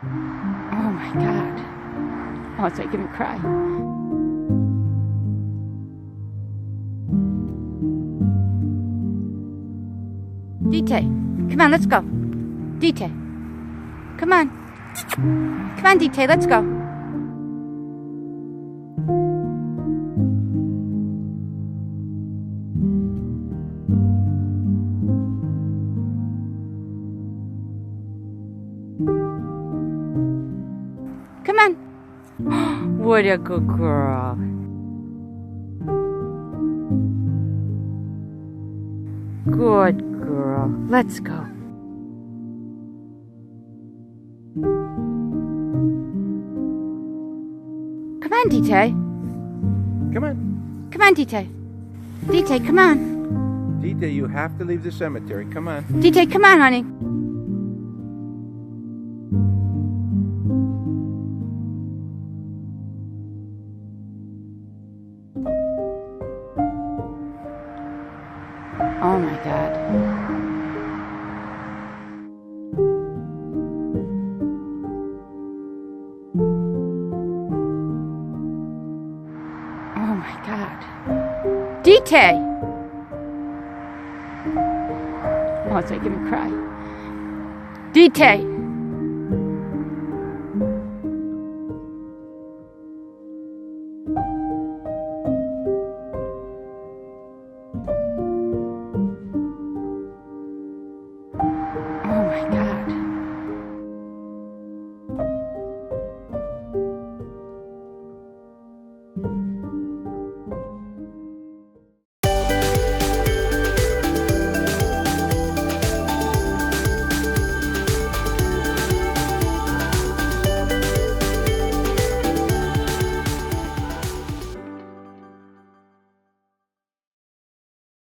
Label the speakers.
Speaker 1: Oh my God. Oh, it's making me cry. DT, come on, let's go. DT, come on. Come on, DT, let's go. Come on. What a good girl. Good girl. Let's go. Come on, DT.
Speaker 2: Come on.
Speaker 1: Come on, DT. DT, come on.
Speaker 2: Dita, you have to leave the cemetery. Come on.
Speaker 1: DT, come on, honey. Oh my God. Oh my God. DT! Oh, it's making me cry. DT!